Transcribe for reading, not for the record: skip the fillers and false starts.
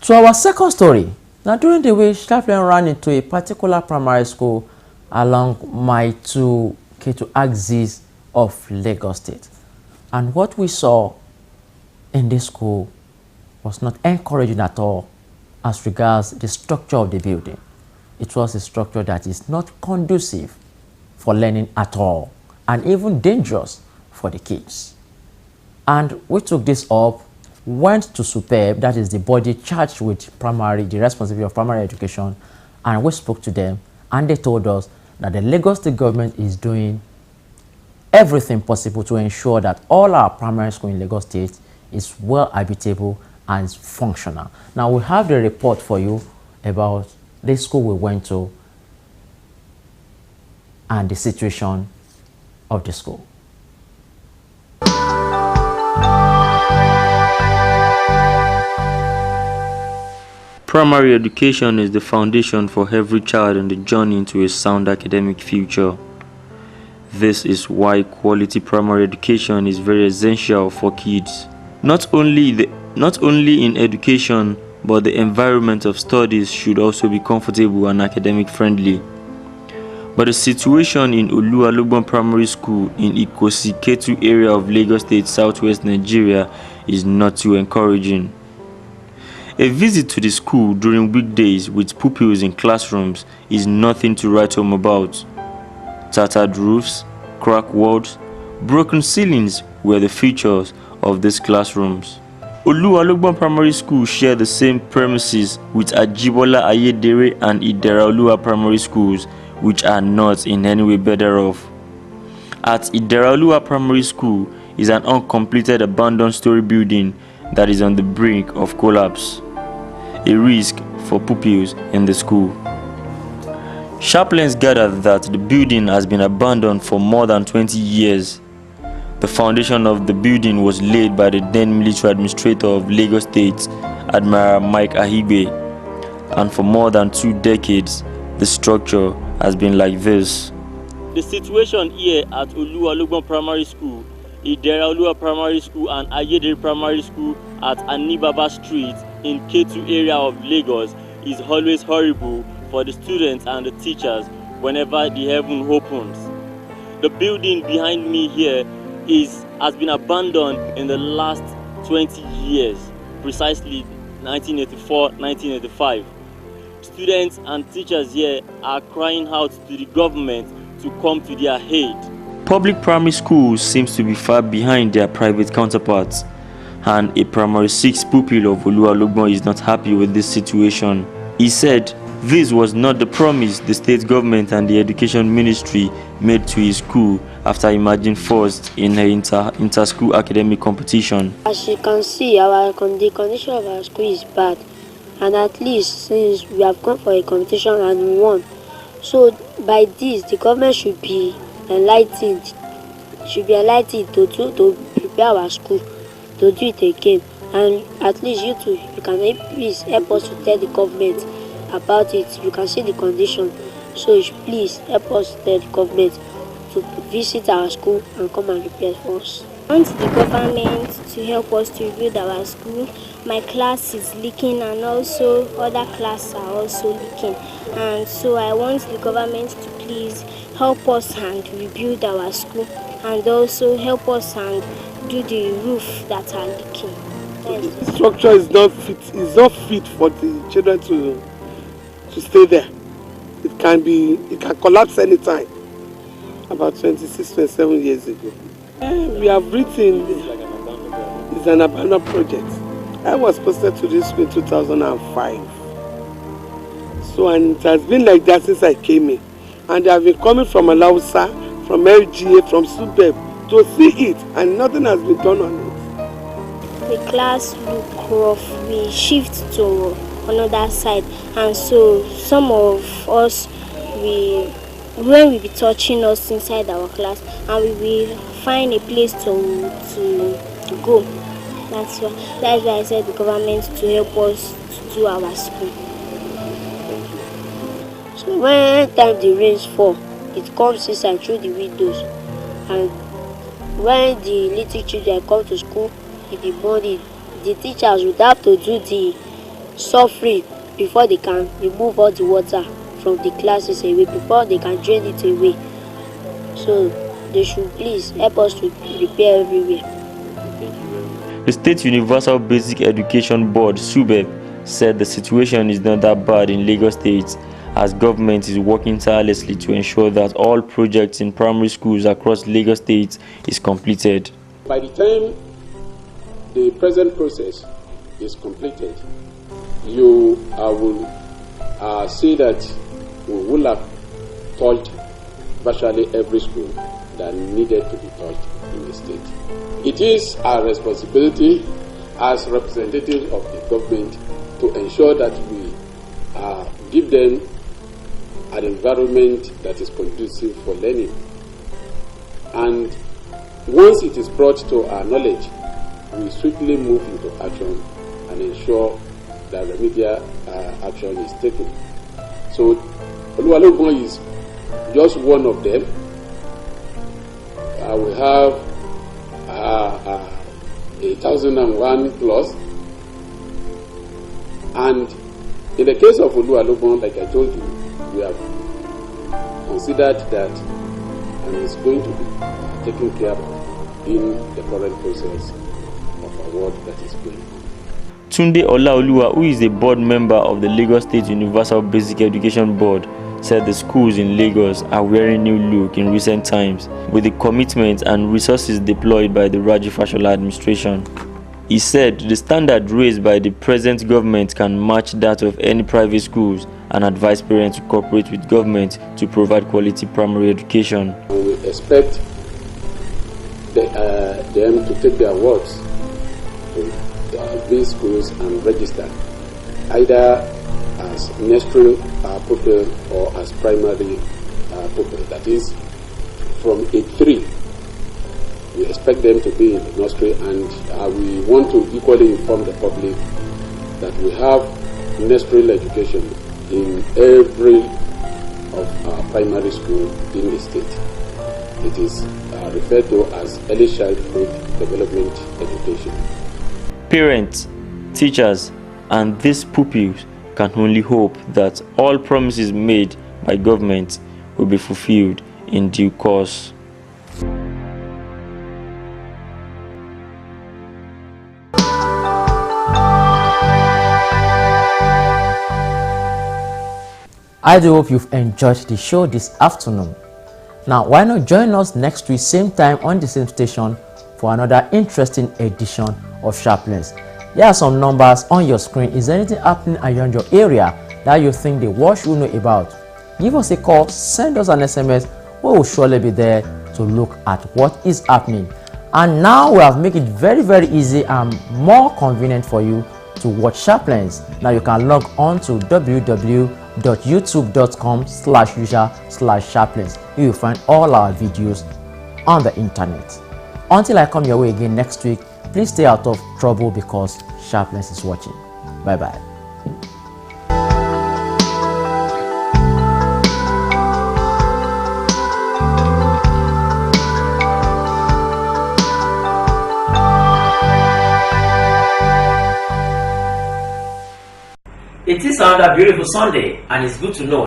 To our second story, now during the week, Sharplen ran into a particular primary school along my two K2 axis of Lagos State. And what we saw in this school was not encouraging at all as regards the structure of the building. It was a structure that is not conducive for learning at all and even dangerous for the kids. And we took this up, went to Superb, that is the body charged with the responsibility of primary education, and we spoke to them, and they told us that the Lagos State government is doing everything possible to ensure that all our primary school in Lagos State is well habitable and functional. Now we have the report for you about the school we went to and the situation of the school. Primary education is the foundation for every child on the journey into a sound academic future. This is why quality primary education is very essential for kids. Not only in education, but the environment of studies should also be comfortable and academic friendly. But the situation in Oluwalogban Primary School in Ikosi Ketu area of Lagos State, southwest Nigeria is not too encouraging. A visit to the school during weekdays with pupils in classrooms is nothing to write home about. Tattered roofs, cracked walls, broken ceilings were the features of these classrooms. Oluwalogban Primary School share the same premises with Ajibola Ayedere and Ideraoluwa Primary Schools, which are not in any way better off. At Ideraoluwa Primary School is an uncompleted abandoned story building that is on the brink of collapse, a risk for pupils in the school. Sharplenstv gathered that the building has been abandoned for more than 20 years. The foundation of the building was laid by the then military administrator of Lagos State, Admiral Mike Ahigbe, and for more than 2 decades, the structure has been like this. The situation here at Oluwalogban Primary School, Ideraoluwa Primary School and Ayedere Primary School at Anibaba Street in Ketu area of Lagos is always horrible for the students and the teachers whenever the heaven opens. The building behind me here has been abandoned in the last 20 years, precisely 1984-1985. Students and teachers here are crying out to the government to come to their aid. Public primary schools seems to be far behind their private counterparts, and a primary 6 pupil of Oluwalogban is not happy with this situation. He said this was not the promise the state government and the education ministry made to his school after emerging first in an inter-school academic competition. As you can see, the condition of our school is bad, and at least since we have gone for a competition and won, so by this the government should be enlightened to prepare our school to do it again. And at least you too, you can please help us to tell the government about it. You can see the condition, so you should please help us tell the government to visit our school and come and repair for us. I want the government to help us to rebuild our school. My class is leaking and also other classes are also leaking, and so I want the government to please help us and rebuild our school, and also help us and do the roof that are leaking. The structure is not fit for the children to stay there. It can collapse anytime. About 26-27 years ago. We have written it's an abandoned project. I was posted to this school in 2005. So, and it has been like that since I came in. And they have been coming from Alausa, from LGA, from Superb to see it, and nothing has been done on it. The class look rough. We shift to another side, and so some of us, when we be touching us inside our class, and we will find a place to go. That's why I said the government to help us to do our school. So when time the rains fall, it comes inside through the windows, and when the little children come to school in the morning, the teachers would have to do suffering before they can remove all the water from the classes away, before they can drain it away. So they should please help us to repair everywhere. The State Universal Basic Education Board (SUBEB) said the situation is not that bad in Lagos State, as government is working tirelessly to ensure that all projects in primary schools across Lagos State is completed. By the time the present process is completed, you will see that we will have touched virtually every school that needed to be touched in the state. It is our responsibility as representatives of the government to ensure that we give them an environment that is conducive for learning. And once it is brought to our knowledge, we swiftly move into action and ensure that remedial action is taken. So Oluwalogbon is just one of them. We have 1,001 plus, and in the case of Oluwalogbon, like I told you, we have considered that and it's going to be taken care of in the current process of award that is going on. Tunde Olaoluwa, who is a board member of the Lagos State Universal Basic Education Board, said the schools in Lagos are wearing new look in recent times with the commitment and resources deployed by the Raji Fashola administration. He said the standard raised by the present government can match that of any private schools and advised parents to cooperate with government to provide quality primary education. We expect them to take their words to these schools and register either as nursery pupil or as primary pupil. That is, from age 3. We expect them to be in the nursery, and we want to equally inform the public that we have nursery education in every of our primary school in the state. It is referred to as early childhood development education. Parents, teachers, and these pupils can only hope that all promises made by government will be fulfilled in due course. I do hope you've enjoyed the show this afternoon. Now, why not join us next week, same time on the same station, for another interesting edition of Sharplens. Here are some numbers on your screen. Is there anything happening around your area that you think the world should know about? Give us a call, send us an SMS. We will surely be there to look at what is happening. And now we have made it very, very easy and more convenient for you to watch Sharplens. Now you can log on to www.youtube.com/user/Sharplens. You will find all our videos on the internet. Until I come your way again next week, please stay out of trouble because Sharplens is watching. Bye bye. It is another beautiful Sunday, and it's good to know